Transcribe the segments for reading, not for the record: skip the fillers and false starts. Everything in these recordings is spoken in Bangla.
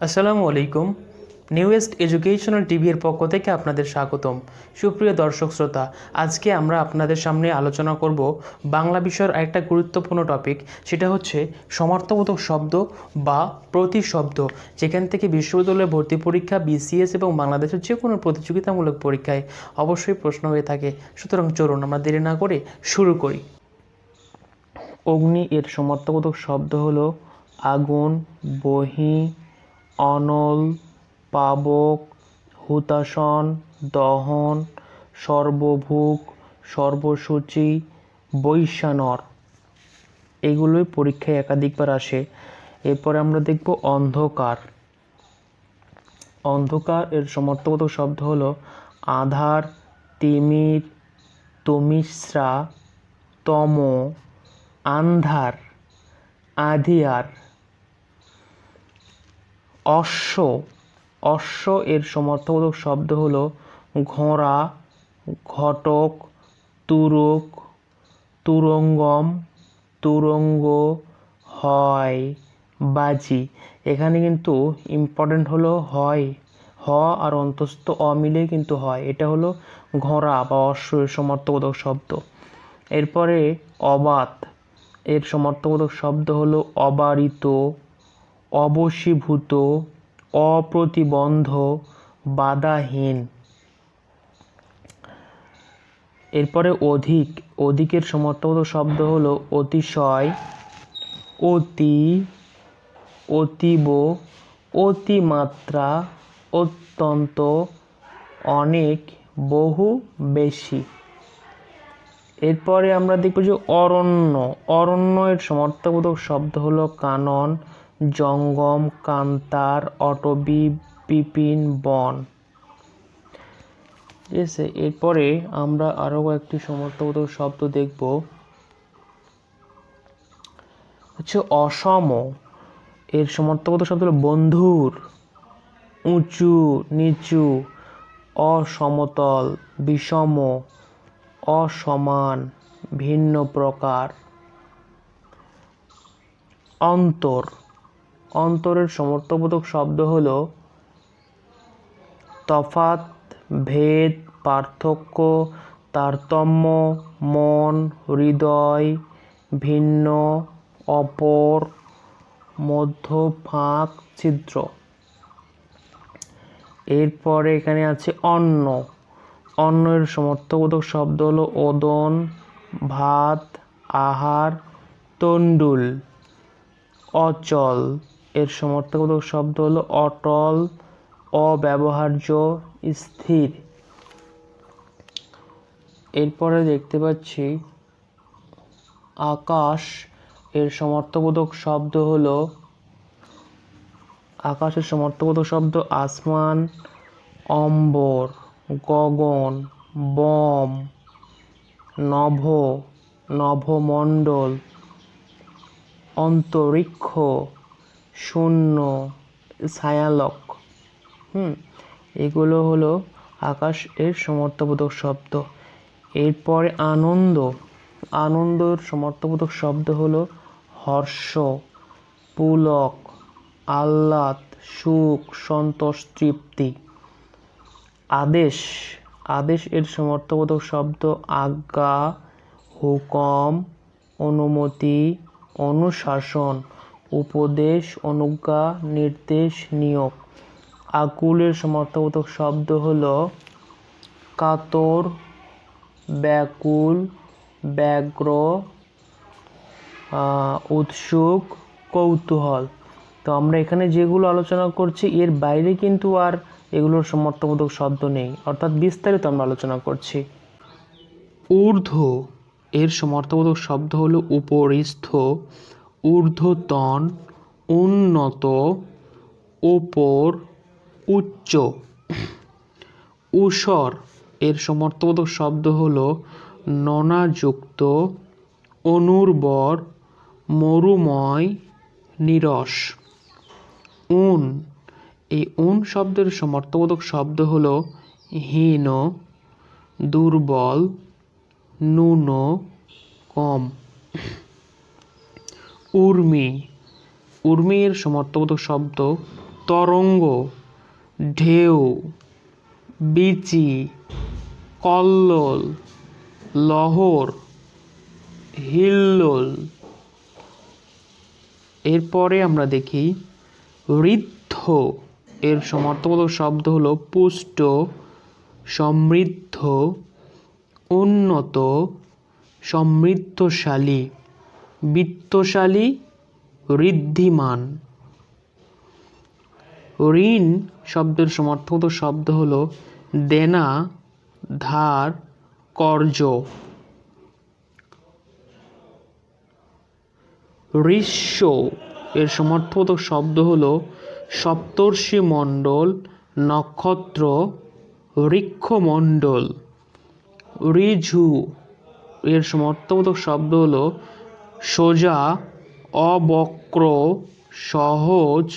আসসালামু আলাইকুম। নিউয়েস্ট এডুকেশনাল টিভির পক্ষ থেকে আপনাদের স্বাগতম। সুপ্রিয় দর্শক শ্রোতা, আজকে আমরা আপনাদের সামনে আলোচনা করব বাংলা বিষয়ের একটা গুরুত্বপূর্ণ টপিক, সেটা হচ্ছে সমার্থবোধক শব্দ বা প্রতিশব্দ, যেখান থেকে বিশ্ববিদ্যালয়ে ভর্তি পরীক্ষা, বিসিএস এবং বাংলাদেশের যে কোনো প্রতিযোগিতামূলক পরীক্ষায় অবশ্যই প্রশ্ন হয়ে থাকে। সুতরাং চলুন আমরা দেরি না করে শুরু করি। অগ্নি এর সমার্থবোধক শব্দ হলো আগুন, বহি, অনল, পাবক, হুতাশন, দহন, সর্বভুক, সর্বসূচি, বৈশ্যানর। এগুলোই পরীক্ষায় একাধিকবার আসে। এরপরে আমরা দেখব অন্ধকার। অন্ধকার এর সমার্থবোধক শব্দ হলো আধার, তিমির, তমিশ্রা, তম, আন্ধার, আধিয়ার। অশ্ব। অশ্ব এর সমার্থবোধক শব্দ হলো ঘোড়া, ঘটক, তুরক, তুরঙ্গম, তুরঙ্গ, হয়, বাজি। এখানে কিন্তু ইম্পর্টেন্ট হলো হয়, হ আর অন্তস্থ অ মিলেই কিন্তু হয়। এটা হলো ঘোড়া বা অশ্ব এর সমার্থবোধক শব্দ। এরপরে অবাত এর সমার্থবোধক শব্দ হলো অবারিত, অবশীভূত, অপ্রতিবন্ধ, বাধাহীন। এরপরে অধিক। অধিকের সমার্থবোধক শব্দ হলো অতিশয়, অতি, অতীব, অতিমাত্রা, অত্যন্ত, অনেক, বহু, বেশি। এরপরে আমরা দেখব যে অরণ্য। অরণ্য এর সমার্থবোধক শব্দ হলো কানন, জঙ্গম, কান্তার, অটবি, বিপিন, বন। ঠিক আছে, এরপরে আমরা আরও কয়েকটি সমার্থবোধক শব্দ দেখব। হচ্ছে অসম। এর সমার্থবোধক শব্দ হলো বন্ধুর, উঁচু, নিচু, অসমতল, বিষম, অসমান, ভিন্ন প্রকার। অন্তর। অন্তরের সমার্থবোধক শব্দ হলো তফাৎ, ভেদ, পার্থক্য, তারতম্য, মন, হৃদয়, ভিন্ন, অপর, মধ্য, ফাঁক, ছিদ্র। এরপরে এখানে আছে অন্ন। অন্ন এর সমার্থবোধক শব্দ হলো ওদন, ভাত, আহার, তণ্ডুল। অচল এর সমার্থবোধক শব্দ হলো অটল, অব্যবহার্য, স্থির। এরপরে দেখতে পাচ্ছি আকাশ। এর সমার্থবোধক শব্দ হলো আকাশের সমার্থবোধক শব্দ আসমান, অম্বর, গগন, বম, নভ, নভমণ্ডল, অন্তরিক্ষ, শূন্য, ছায়ালক। এগুলো হলো আকাশ এর সমার্থবোধক শব্দ। এরপরে আনন্দ। আনন্দের সমার্থবোধক শব্দ হলো হর্ষ, পুলক, আহ্লাদ, সুখ, সন্তোষ, তৃপ্তি। আদেশ। আদেশ এর সমার্থবোধক শব্দ আজ্ঞা, হুকম, অনুমতি, অনুশাসন, উপদেশ, অনুজ্ঞা, নির্দেশ, নিয়োগ। আকুলের সমার্থবোধক শব্দ হলো কাতর, ব্যাকুল, ব্যগ্র, উৎসুক, কৌতূহল। তো আমরা এখানে যেগুলো আলোচনা করছি এর বাইরে কিন্তু আর এগুলোর সমার্থবোধক শব্দ নেই, অর্থাৎ বিস্তারিত আমরা আলোচনা করছি। ঊর্ধ্ব এর সমার্থবোধক শব্দ হলো উপরিস্থ, ঊর্ধ্বতন, উন্নত, উপর, উচ্চ। ঊষর এর সমার্থবোধক শব্দ হলো ননাযুক্ত, অনুর্বর, মরুময়, নিরস। ঊন। এই ঊন শব্দের সমার্থবোধক শব্দ হলো হীন, দুর্বল, ন্যূন, কম। ঊর্মি। ঊর্মি এর সমার্থবোধক শব্দ তরঙ্গ, ঢেউ, বিচি, কল্লোল, লহর, হিল্লোল। এরপরে আমরা দেখি ঋদ্ধ এর সমার্থবোধক শব্দ হলো পুষ্ট, সমৃদ্ধ, উন্নত, সমৃদ্ধশালী, বিত্তশালী, ঋদ্ধিমান। ঋণ শব্দের সমার্থবোধক শব্দ হলো দেনা, ধার, কর্জ। ঋষ্য এর সমার্থবোধক শব্দ হলো সপ্তর্ষি মণ্ডল, নক্ষত্র, ঋক্ষমণ্ডল। ঋজু এর সমার্থবোধক শব্দ হলো সোজা, অবক্র, সহজ,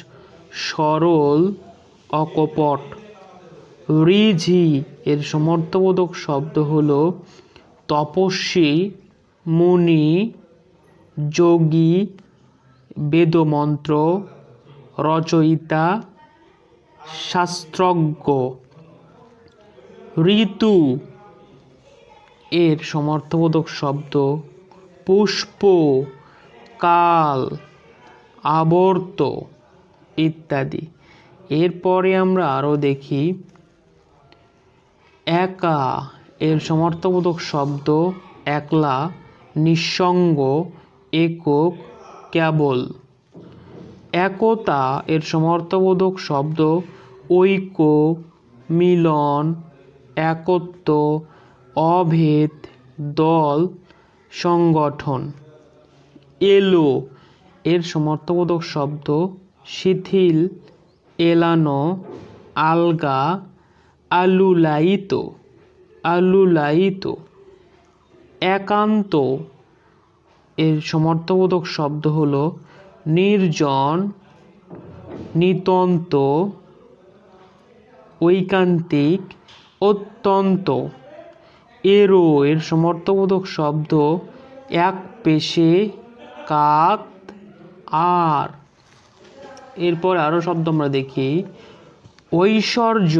সরল, অকপট। ঋঝি এর সমার্থবোধক শব্দ হলো তপস্বী, মুনি, যোগী, বেদমন্ত্র রচয়িতা, শাস্ত্রজ্ঞ। ঋতু এর সমার্থবোধক শব্দ পুষ্প, কাল, আবর্ত ইত্যাদি। এরপরে আমরা আরও দেখি একা এর সমার্থবোধক শব্দ একলা, নিঃসঙ্গ, একক, কেবল। একতা এর সমার্থবোধক শব্দ ঐক্য, মিলন, একত্ব, অভেদ, দল, সংগঠন। এলো এর সমার্থবোধক শব্দ শিথিল, এলানো, আলগা, আলুলায়িত, আলুলায়িত। একান্ত এর সমার্থবোধক শব্দ হলো নির্জন, নিতন্ত, ঐকান্তিক, অত্যন্ত। এরো এর সমার্থবোধক শব্দ এক পেশে, কাত, আর। এরপর আরও শব্দ আমরা দেখি ঐশ্বর্য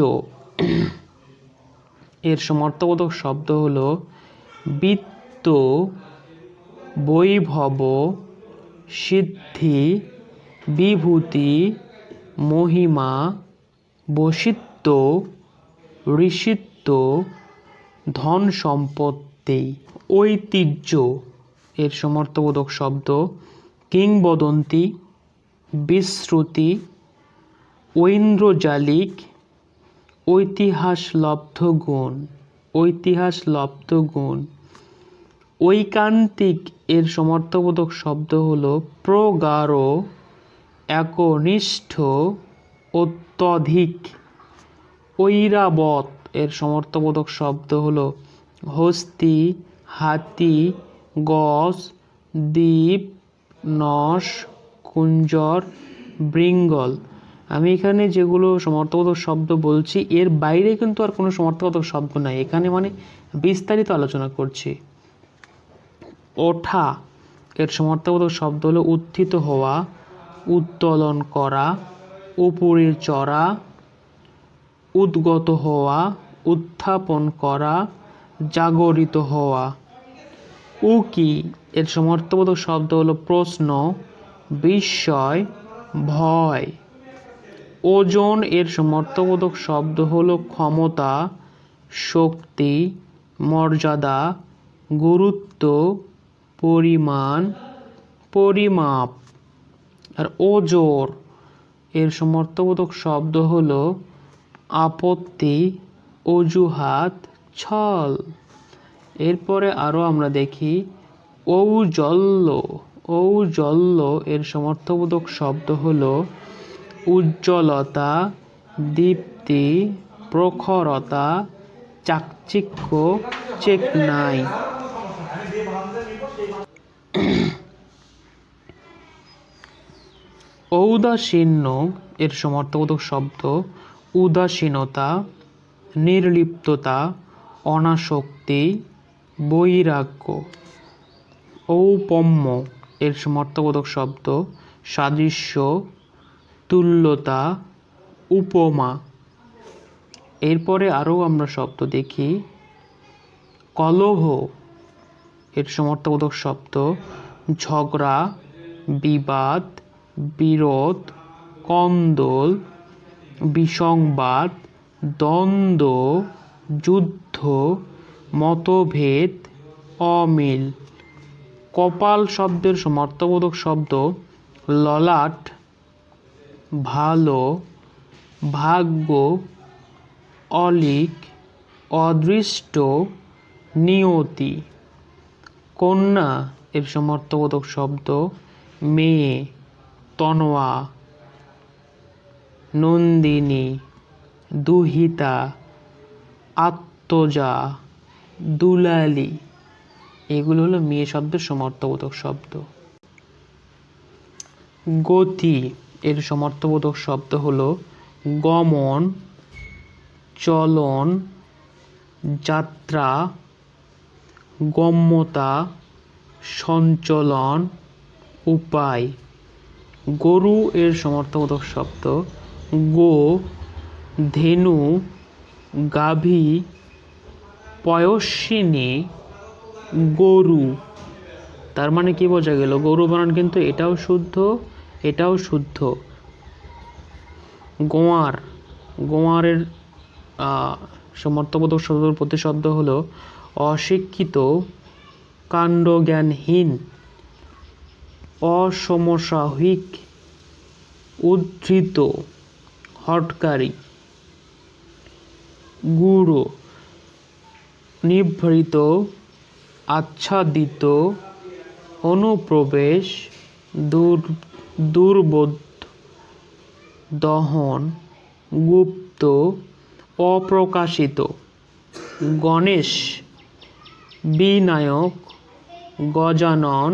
এর সমার্থবোধক শব্দ হলো বিত্ত, বৈভব, সিদ্ধি, বিভূতি, মহিমা, বশিত্ব, ঋষিত্ব, ধন সম্পত্তি। ঐতিহ্য এর সমার্থবোধক শব্দ কিংবদন্তি, বিশ্রুতি, ঐন্দ্রজালিক, ঐতিহাসলব্ধ গুণ, ঐতিহাসলব্ধ গুণ। ঐকান্তিক এর সমার্থবোধক শব্দ হলো প্রগাঢ়, একনিষ্ঠ, অত্যধিক। ঐরাবত এর সমার্থবোধক শব্দ হলো হস্তি, হাতি, গজ, দ্বীপ, নশ, কুঞ্জর, বৃঙ্গল। আমি এখানে যেগুলো সমার্থবোধক শব্দ বলছি এর বাইরে কিন্তু আর কোনো সমার্থবোধক শব্দ নাই, এখানে মানে বিস্তারিত আলোচনা করছি। ওঠা এর সমার্থবোধক শব্দ হলো উত্থিত হওয়া, উত্তোলন করা, উপরে চড়া, উদ্গত হওয়া, উত্থাপন করা, জাগরিত হওয়া। উকি এর সমার্থবোধক শব্দ হলো প্রশ্ন, বিস্ময়, ভয়। ওজন এর সমার্থবোধক শব্দ হলো ক্ষমতা, শক্তি, মর্যাদা, গুরুত্ব, পরিমাণ, পরিমাপ। আর ওজোর এর সমার্থবোধক শব্দ হলো আপত্তি, অজুহাত, ছল। এরপরে আরও আমরা দেখি ঔজ্জ্বল্য। ঔজ্জ্বল্য এর সমার্থবোধক শব্দ হলো উজ্জ্বলতা, দীপ্তি, প্রখরতা, চাকচিক্য, চেকনাই। ঔদাসীন্য এর সমার্থবোধক শব্দ উদাসীনতা, নির্লিপ্ততা, অনাসক্তি, বৈরাগ্য। ঔপম্য এর সমার্থবোধক শব্দ সাদৃশ্য, তুল্যতা, উপমা। এরপরে আরও আমরা শব্দ দেখি। কলহ এর সমর্থবোধক শব্দ ঝগড়া, বিবাদ, বিরোধ, কন্দল, বিসংবাদ, দ্বন্দ্ব, যুদ্ধ, মতভেদ, অমিল। কপাল শব্দের সমর্থবোধক শব্দ ললাট, ভালো, ভাগ্য, অলিক, অদৃষ্ট, নিয়তি। কন্যা এর সমর্থবোধক শব্দ মেয়ে, তনোয়া, নন্দিনী, দুহিতা, আত্মজা, দুলালি। এগুলো হলো মেয়ে শব্দের সমর্থবোধক শব্দ। গতি এর সমর্থবোধক শব্দ হলো গমন, চলন, যাত্রা, গম্যতা, সঞ্চলন, উপায়। গরু এর সমর্থবোধক শব্দ গো, ধেনু, গাভী, পয়স্বিনী, গরু। তার মানে কি বোঝা গেল? গরু বানান কিন্তু এটাও শুদ্ধ, এটাও শুদ্ধ। গোয়ার, গোয়ারের সমর্থবোধক শব্দের প্রতিশব্দ হলো অশিক্ষিত, কাণ্ডজ্ঞানহীন, অসমসাময়িক, উদ্ধৃত, হঠকারী। গুড়ো নিভৃত, আচ্ছাদিত, অনুপ্রবেশ, দুর্বোধ্য, দহন, গুপ্ত, অপ্রকাশিত। গণেশ বিনায়ক, গজানন,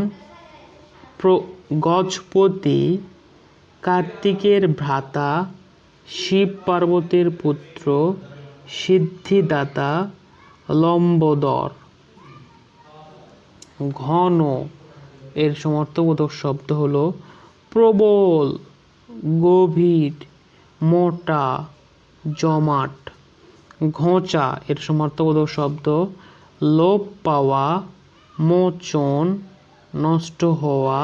গজপতি, কার্তিকের ভ্রাতা, শিব পার্বতীর পুত্র, সিদ্ধিদাতা, লম্বোদর। ঘন এর সমর্থবোধক শব্দ হলো প্রবল, গভীর, মোটা, জমাট। ঘোঁচা এর সমর্থবোধক শব্দ লোপ পাওয়া, মোচন, নষ্ট হওয়া,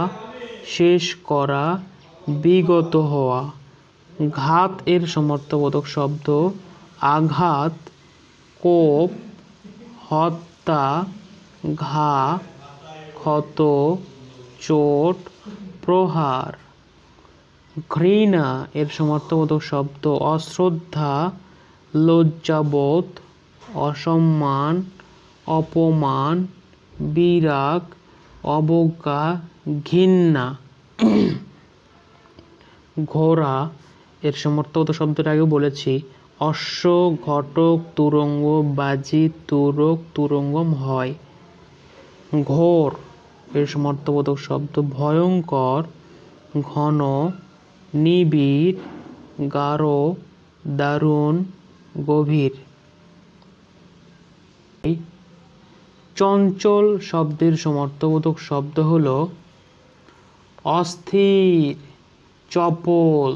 শেষ করা, বিগত হওয়া। ঘাত এর সমর্থবোধক শব্দ আঘাত, কোপ, হত্যা, ঘা, ক্ষত, চোট, প্রহার। ঘৃণা এর সমর্থবোধক শব্দ অশ্রদ্ধা, লজ্জাবোধ, অসম্মান, অপমান, বিরাগ, অবজ্ঞা, ঘৃণা। ঘোড়া এর সমর্থবোধক শব্দটা আগে বলেছি অশ্ব, ঘটক, তুরঙ্গ, বাজি, তুরক, তুরঙ্গম হয়। ঘোর এর সমর্থবোধক শব্দ ভয়ঙ্কর, ঘন, নিবিড়, গাঢ়, দারুণ, গভীর। চঞ্চল শব্দের সমর্থবোধক শব্দ হলো অস্থির, চপল,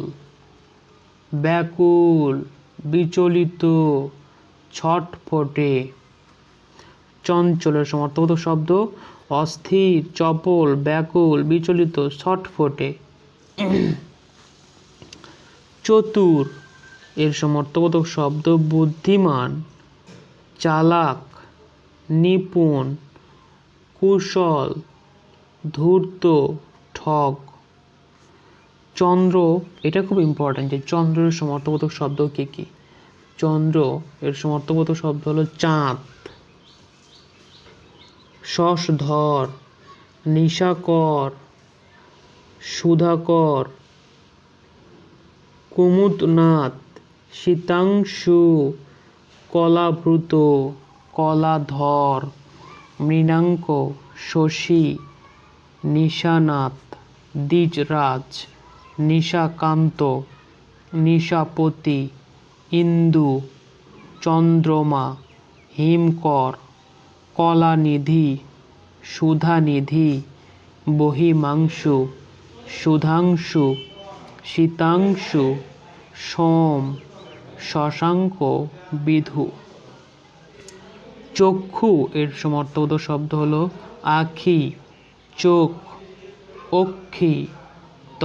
ব্যাকুল, বিচলিত, ছটফটে। চঞ্চলের সমর্থবোধক শব্দ অস্থির, চপল, ব্যাকুল, বিচলিত, ছটফটে। চতুর এর সমর্থবোধক শব্দ বুদ্ধিমান, চালাক, নিপুণ, কুশল, ধূর্ত, ঠগ। চন্দ্র এটা খুব ইম্পর্টেন্ট যে চন্দ্রের সমর্থবোধক শব্দ কি কি। চন্দ্র এর সমর্থবোধক শব্দ হলো চাঁদ, শশধর, নিশাকর, সুধাকর, কুমুদনাথ, শীতাংশু, কলাভৃত, কলাধর, মৃণাঙ্ক, শশী, নিশানাথ, দ্বিজরাজ, নিশাকান্ত, নিশাপতি, ইন্দু, চন্দ্রমা, হিমকর, কলানিধি, সুধানিধি, বহিমাংশু, সুধাংশু, শীতাংশু, সোম, শশাঙ্ক, বিধু। চক্ষু এর সমর্থবোধক শব্দ হলো আখি, চোখ, অক্ষি,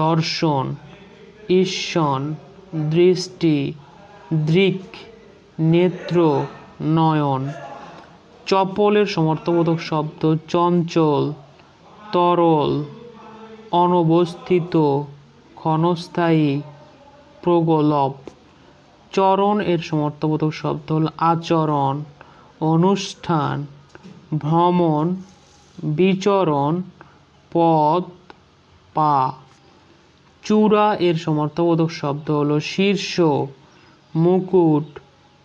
দর্শন, ঈশন, দৃষ্টি, দৃক, নেত্র, নয়ন। চপলের সমর্থবোধক শব্দ চঞ্চল, তরল, অনবস্থিত, ক্ষণস্থায়ী, প্রগলভ। চরণ এর সমর্থবোধক শব্দ হল আচরণ, অনুষ্ঠান, ভ্রমণ, বিচরণ, পদ, পা। চূড়া এর সমর্থবোধক শব্দ হলো শীর্ষ, মুকুট,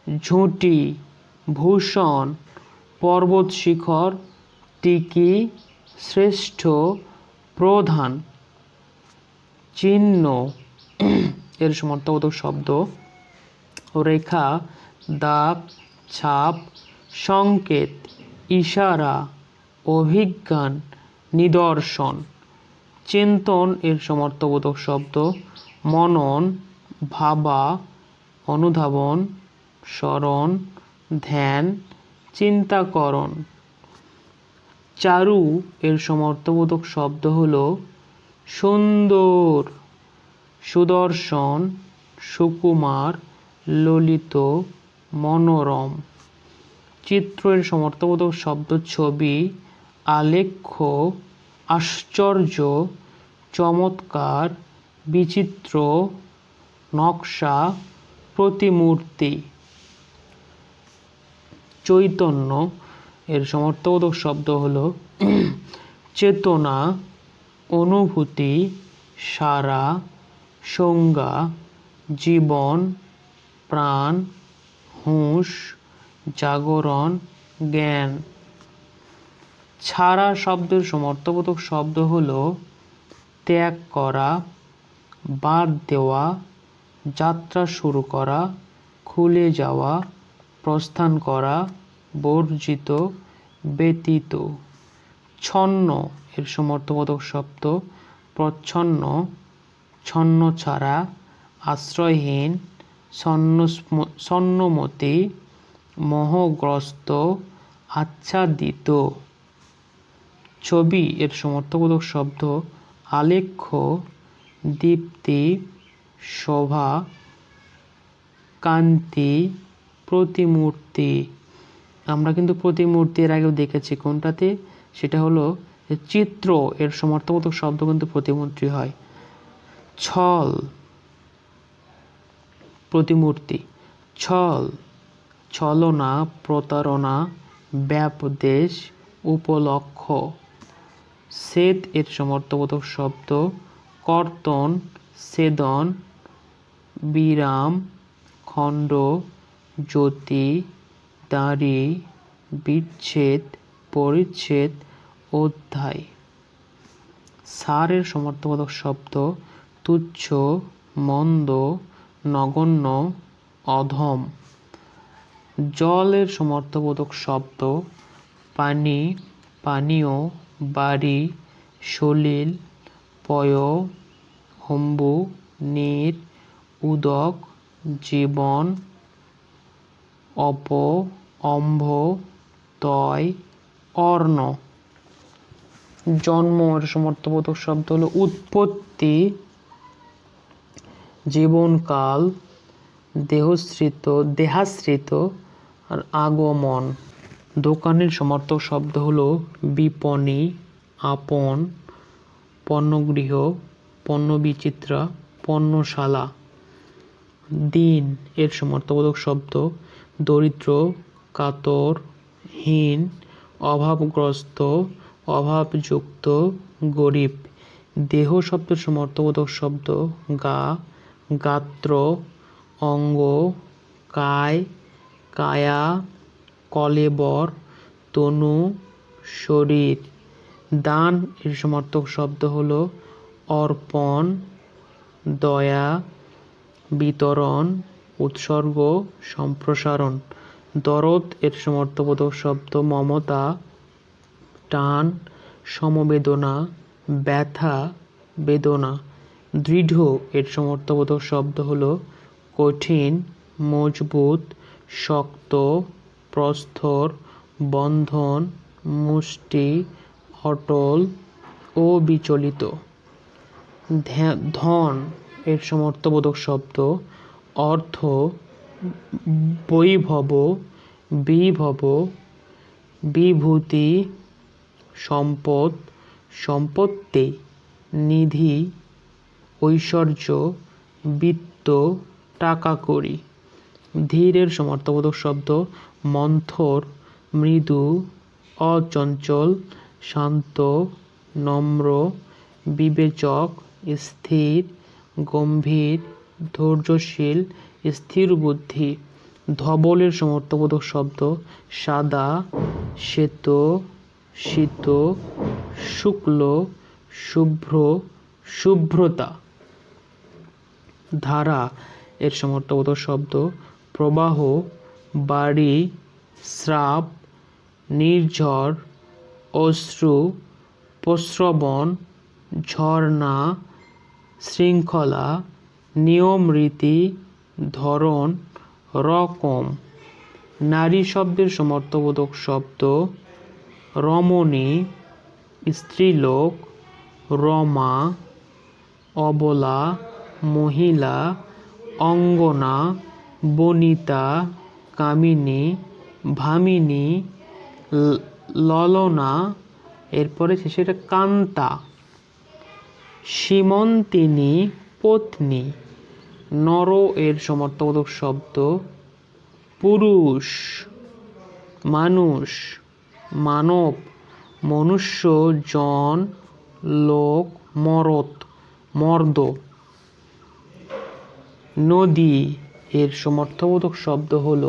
ঝুঁটি, ভূষণ, পর্বত শিখর, টিকি, শ্রেষ্ঠ, প্রধান। চিহ্ন এর সমর্থবোধক শব্দ রেখা, দাগ, ছাপ, সংকেত, ইশারা, অভিজ্ঞান, নিদর্শন। চিন্তন এর সমর্থবোধক শব্দ মনন, ভাবা, অনুধাবন, স্মরণ, ধ্যান, চিন্তাকরণ। চারু এর সমর্থবোধক শব্দ হলো সুন্দর, সুদর্শন, সুকুমার, ললিত, মনোরম। চিত্র এর সমর্থবোধক শব্দ ছবি, আলেখ্য, আশ্চর্য, চমৎকার, বিচিত্র, নকশা, প্রতিমূর্তি। চৈতন্য এর সমর্থবোধক শব্দ হলো চেতনা, অনুভূতি, সারা, সংজ্ঞা, জীবন, প্রাণ, হুঁশ, জাগরণ, জ্ঞান। ছাড়া শব্দের সমর্থবোধক শব্দ হলো ত্যাগ করা, বাদ দেওয়া, যাত্রা শুরু করা, খুলে যাওয়া, প্রস্থান করা, বর্জিত, ব্যতীত। ছন্ন এর সমর্থবোধক শব্দ প্রচ্ছন্ন, ছন্নছাড়া, আশ্রয়হীন, ছন্নমতি, মোহগ্রস্ত, আচ্ছাদিত। ছবি এর সমর্থবোধক শব্দ আলেখ্য, দীপ্তি, শোভা, কান্তি, প্রতিমূর্তি। আমরা কিন্তু প্রতিমূর্তি এর আগেও দেখেছি কোনটাতে, সেটা হলো চিত্র এর সমর্থবোধক শব্দ কিন্তু প্রতিমূর্তি হয়। ছল, প্রতিমূর্তি। ছল, ছলনা, প্রতারণা, ব্যপদেশ, উপলক্ষ। ছেদ এর সমর্থবোধক শব্দ কর্তন, ছেদন, বিরাম, খণ্ড, জ্যোতি, দাঁড়ি, বিচ্ছেদ, পরিচ্ছেদ, অধ্যায়। সারের সমর্থবোধক শব্দ তুচ্ছ, মন্দ, নগণ্য, অধম। জলের সমর্থবোধক শব্দ পানি, পানীয়, বাড়ি, সলিল, পয়, হম্বু, নীর, উদক, জীবন, অপ, অম্ভ, তয়, অর্ণ। জন্ম এর সমর্থবোধক শব্দ হলো উৎপত্তি, জীবনকাল, দেহাশ্রিত আর আগমন। দোকানের সমর্থক শব্দ হলো বিপণী, আপন, পণ্যগৃহ, পণ্যবিচিত্রা, পণ্যশালা। দিন এর সমর্থবোধক শব্দ দরিদ্র, কাতর, হীন, অভাবগ্রস্ত, অভাবযুক্ত, গরিব। দেহ শব্দের সমর্থবোধক শব্দ গা, গাত্র, অঙ্গ, কায়, কায়া, কলেবর, তনু, শরীর। দান এর সমর্থক শব্দ হলো অর্পণ, দয়া, বিতরণ, উৎসর্গ, সম্প্রসারণ। দরদ এর সমর্থবোধক শব্দ মমতা, টান, সমবেদনা, ব্যথা, বেদনা। দৃঢ় এর সমর্থবোধক শব্দ হলো কঠিন, মজবুত, শক্ত, প্রস্তর, বন্ধন, মুষ্টি, অটল ও বিচলিত। ধন এর সমর্থবোধক শব্দ অর্থ, বৈভব, বিভব, বিভূতি, সম্পদ, সম্পত্তি, নিধি, ঐশ্বর্য, বিত্ত, টাকা কড়ি। ধীরের সমর্থবোধক শব্দ মন্থর, মৃদু, অচঞ্চল, শান্ত, নম্র, বিবেচক, স্থির, গম্ভীর, ধৈর্যশীল, স্থির বুদ্ধি। ধবলের সমর্থবোধক শব্দ সাদা, শ্বেত, শীত, শুক্ল, শুভ্র, শুভ্রতা। ধারা এর সমর্থবোধক শব্দ প্রবাহ, বাড়ি, স্রাব, নির্ঝর, অশ্রু, প্রস্রবণ, ঝর্ণা, শৃঙ্খলা, নিয়ম রীতি, ধরন, রকম। নারী শব্দের সমর্থবোধক শব্দ রমণী, স্ত্রীলোক, রমা, অবলা, মহিলা, অঙ্গনা, বনিতা, কামিনী, ভামিনী, ললনা। এরপরে শেষে কান্তা। সীমন্তিনী, পত্নী। নর এর সমর্থবোধক শব্দ পুরুষ, মানুষ, মানব, মনুষ্য, জন, লোক, মর্দ। নদী এর সমর্থবোধক শব্দ হল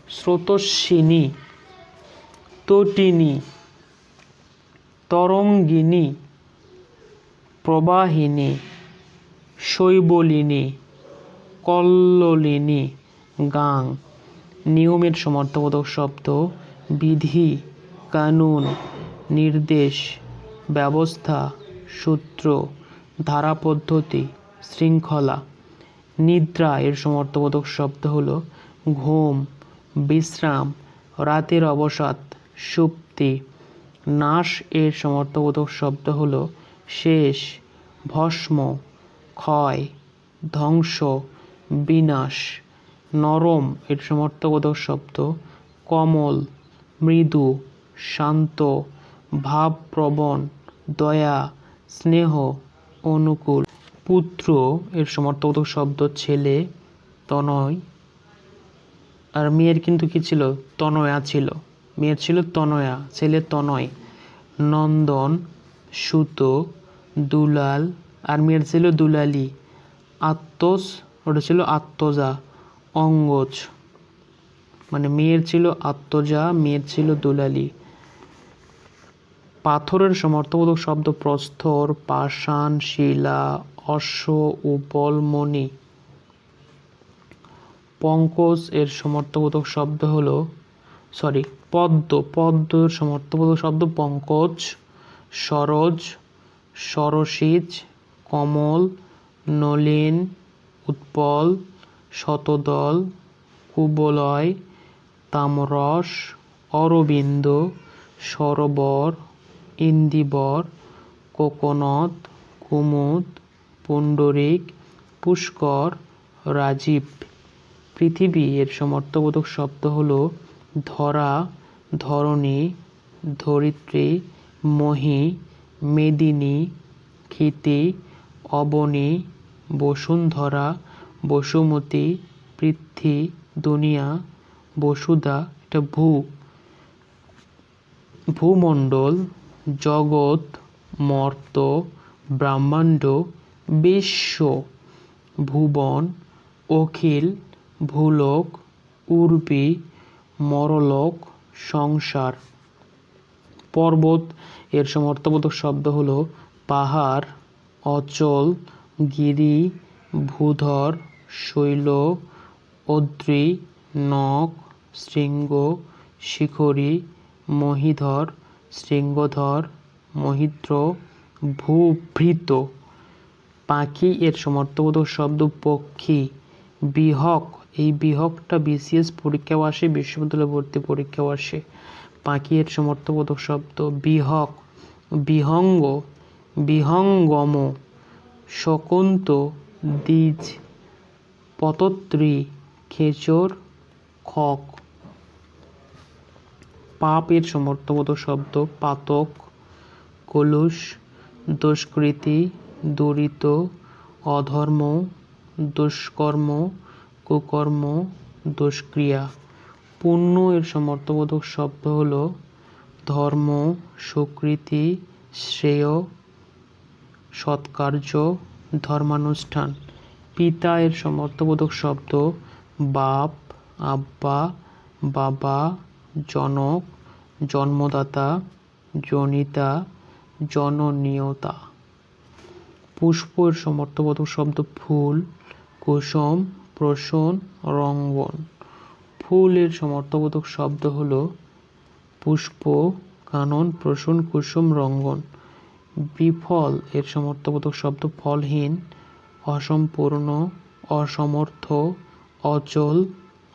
স্রোতস্বিনী, তটিনী, তরঙ্গিনী, প্রবাহিনী, শৈবলিনী, কল্লোলিনী, গাং। নিয়মের সমর্থবোধক শব্দ বিধি, কানুন, নির্দেশ, ব্যবস্থা, সূত্র, ধারা পদ্ধতি, শৃঙ্খলা। নিদ্রা এর সমর্থবোধক শব্দ হল ঘুম, বিশ্রাম, রাতের অবসাদ, সুপ্তি। নাশ এর সমর্থবোধক শব্দ হল শেষ, ভস্ম, ক্ষয়, ধ্বংস, বিনাশ। নরম এর সমর্থবোধক শব্দ কোমল, মৃদু, শান্ত, ভাবপ্রবণ, দয়া, স্নেহ, অনুকূল। পুত্র এর সমর্থবোধক শব্দ ছেলে, তনয়। আর মেয়ের কিন্তু কি ছিল? তনয়া ছিল। মেয়ের ছিল তনয়া, ছেলে তনয়। নন্দন, সুত, দুলাল, আর মেয়ের ছিল দুলালি। আত্মজ, ওটা ছিল আত্মজা। অঙ্গজ, মানে মেয়ের ছিল আত্মজা, মেয়ের ছিল দুলালি। পাথরের সমর্থবোধক শব্দ প্রস্তর, পাষাণ, শিলা, অশ্ব, উপল, মণি। পঙ্কজ এর সমর্থবোধক শব্দ হলো পদ্মের সমর্থবোধক শব্দ পঙ্কজ। সরোজ, সরসিজ, কমল, নলিন, উৎপল, শতদল, কুবলয়, তামরস, অরবিন্দ, সরোবর, ইন্দিবর, কোকোনদ, কুমুদ, পুণ্ডরিক, পুষ্কর, রাজীব। পৃথিবী এর সমর্থবোধক শব্দ হল ধরা, ধরণী, ধরিত্রী, মহী, মেদিনী, ক্ষিতি, অবনী, বসুন্ধরা, বসুমতী, পৃথ্বী, দুনিয়া, বসুধা। এটা ভূমণ্ডল, জগৎ, মর্ত, ব্রহ্মাণ্ড, বিশ্ব। ভুবন, অখিল, ভূলোক, উর্বী, মরলোক, সংসার। পর্বত এর সমর্থবোধক শব্দ হল পাহাড়, অচল, গিরি, ভূধর, শৈল, অদ্রি, নখ, শৃঙ্গ, শিখরী, মহীধর, শৃঙ্গধর, মহিদ্র, ভূভৃত। পাখি এর সমর্থবোধক শব্দ পক্ষী, বিহক, এই বিহকটা বিসিএস পরীক্ষাও আসে, বিশ্ববিদ্যালয় ভর্তি পরীক্ষাও আসে। পাখি এর সমর্থবোধক শব্দ বিহক। বিহঙ্গ, বিহঙ্গম, শকুন্ত, দ্বিজ, পতত্রী, খেচর, খক। পাপ এর সমর্থবোধক শব্দ পাতক, কলুষ, দুষ্কৃতি, দুরিত, অধর্ম, দুষ্কর্ম, কুকর্ম, দুষ্ক্রিয়া। পুণ্য এর সমর্থবোধক শব্দ হলো ধর্ম, সুকৃতি, শ্রেয়, সৎকার্য, ধর্মানুষ্ঠান। পিতা এর সমর্থবোধক শব্দ বাপ, আব্বা, বাবা, জনক, জন্মদাতা, জনিতা, জননীয়তা। পুষ্প এর সমর্থবোধক শব্দ ফুল, কুসুম, প্রসূন, রঙ্গন। ফুল এর সমর্থবোধক শব্দ হলো পুষ্প, কানন, প্রসূন, কুসুম, রঙ্গন। বিফল এর সমর্থবোধক শব্দ ফলহীন, অসম্পূর্ণ, অসমর্থ, অচল,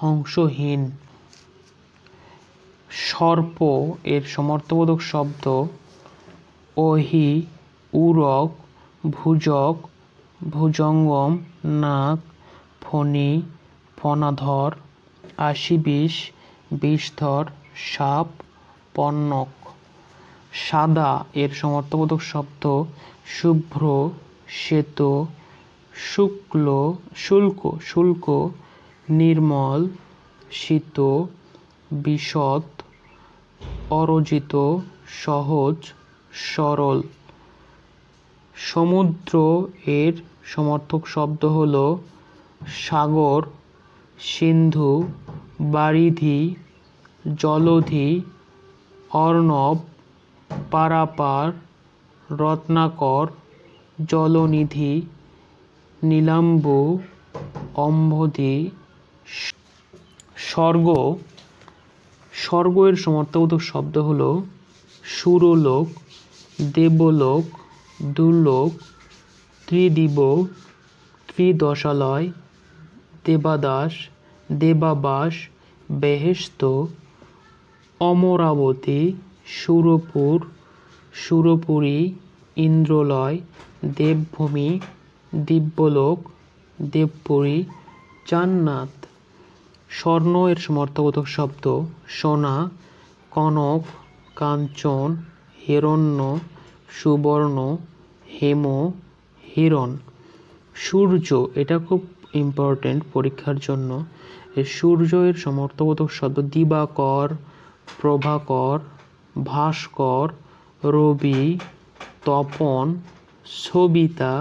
অংশহীন। সর্প এর সমর্থবোধক শব্দ অহি, উরক, ভুজক, ভুজঙ্গম, নাক, ফণি, ফণাধর, আশিবিষ, বিষধর, সাপ, পন্নক। সাদা এর সমর্থবোধক শব্দ শুভ্র, শ্বেত, শুল্ক, নির্মল, শীত, বিশদ, অরজিত, সহজ, সরল। সমুদ্র এর সমর্থক শব্দ হলো সাগর, সিন্ধু, বারিধি, জলধি, অর্ণব, পারাপার, রত্নাকর, জলনিধি, নীলাম্বু, অম্বুধি। স্বর্গ এর সমর্থবোধক শব্দ হলো সুরলোক, দেবলোক, দুর্লোক, ত্রিদিব, ত্রিদশালয়, দেবাদাস, দেবাবাস, বেহেশত, অমরাবতী, সুরপুর, সুরপুরী, ইন্দ্রলয়, দেবভূমি, দিব্যলোক, দেবপুরী, জান্নাত। স্বর্ণ এর সমর্থবোধক শব্দ সোনা, কনক, কাঞ্চন, হিরণ্য, সুবর্ণ, হেম, হিরণ। সূর্য, এটা খুব ইম্পর্টেন্ট পরীক্ষার জন্য। এই সূর্য এর সমর্থবোধক শব্দ দিবাকর, প্রভাকর, ভাস্কর, রবি, তপন, সবিতা,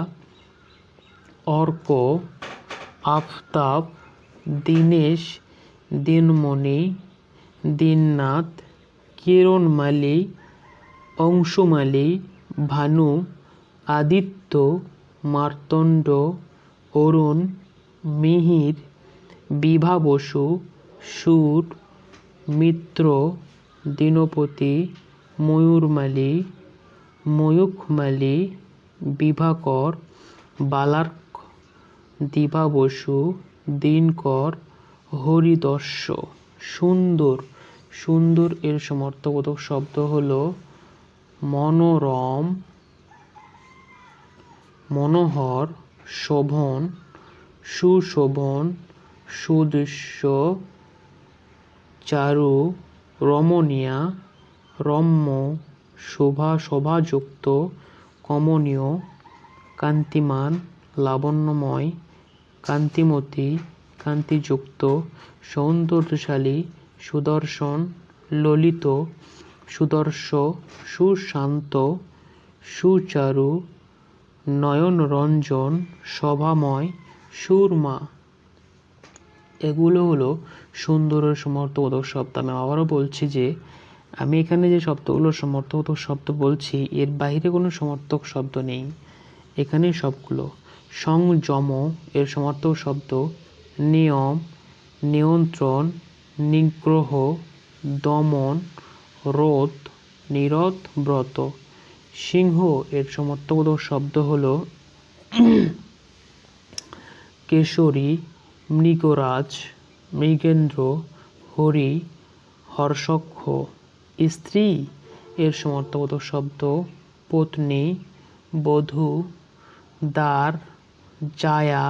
অর্ক, আফতাব, দীনেশ, দিনমণি, দীননাথ, কিরণমালী, অংশুমালী, ভানু, আদিত্য, মার্তণ্ড, অরুণ, মিহির, বিভা বসু, সুর, মিত্র, দীনপতি, ময়ূরমালী, ময়ূখমালী, বিভাকর, বালার্ক, দিভা বসু, দিনকর, হরিদস্য। সুন্দর এর সমর্থবোধক শব্দ হলো মনোরম, মনোহর, শোভন, সুশোভন, সুদৃশ্য, চারু, রমণীয়া, রম্য, শোভাযুক্ত, কমনীয়, কান্তিমান, লাবণ্যময়, কান্তিমতী, কান্তিযুক্ত, সৌন্দর্যশালী, সুদর্শন, ললিত, সুদর্শ, সুশান্ত, সুচারু, নয়নরঞ্জন, শোভাময়, সুরমা। এগুলো হলো সুন্দরের সমর্থবোধক শব্দ। আমি আবারও বলছি যে আমি এখানে যে শব্দগুলো সমর্থবোধক শব্দ বলছি এর বাইরে কোনো সমর্থক শব্দ নেই, এখানে সবগুলো। সংযম এর সমর্থক শব্দ নিয়ম, নিয়ন্ত্রণ, নিগ্রহ, দমন, রোধ, নিরোধ, ব্রত। সিংহ এর সমর্থবোধক শব্দ হলো কেশরী, মৃগরাজ, মৃগেন্দ্র, হরি, হর্ষক্ষ। স্ত্রী এর সমার্থকবোধক শব্দ পত্নী, বধূ, দ্বার, জায়া,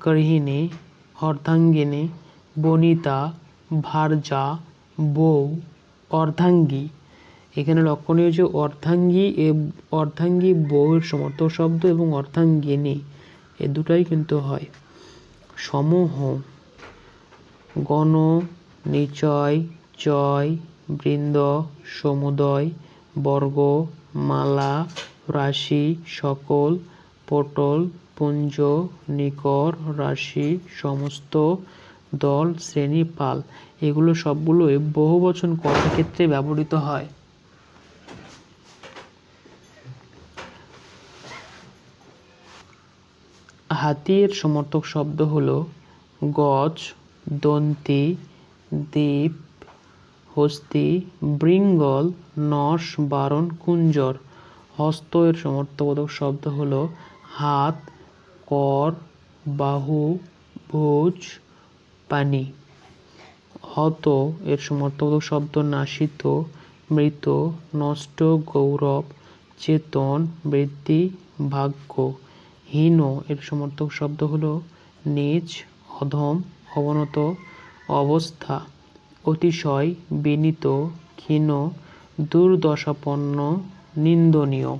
গৃহিণী, অর্ধাঙ্গিনী, বনিতা, ভার্যা, বউ, অর্ধাঙ্গী। এখানে লক্ষণীয় যে অর্ধাঙ্গী বউয়ের সমর্থক শব্দ এবং অর্ধাঙ্গিনী এ দুটাই কিন্তু হয়। সমূহ, গণ, নিচয়, চয়, বৃন্দ, সমুদয়, বর্গ, মালা, রাশি, সকল, পটল, পুঞ্জ, নিকর, রাশি, সমস্ত, দল, শ্রেণী, পাল এগুলো সবগুলোই বহুবচন কথাক্ষেত্রে ব্যবহৃত হয়। হাতির সমর্থক শব্দ হলো গজ, দন্তি, দ্বীপ, হস্তি, বৃঙ্গল, নশ, বারণ, কুঞ্জর। হস্ত এর সমর্থবোধক শব্দ হলো হাত, কর, বাহু, ভুজ, পানি। হত এর সমর্থবোধক শব্দ নাশিত, মৃত, নষ্ট, গৌরব, চেতন, বৃদ্ধি, ভাগ্য। হীন এর সমর্থক শব্দ হলো নীচ, অধম, অবনত, অবস্থা। অতিশয়, বিনীত, ক্ষীণ, দুর্দশাপন্ন, নিন্দনীয়।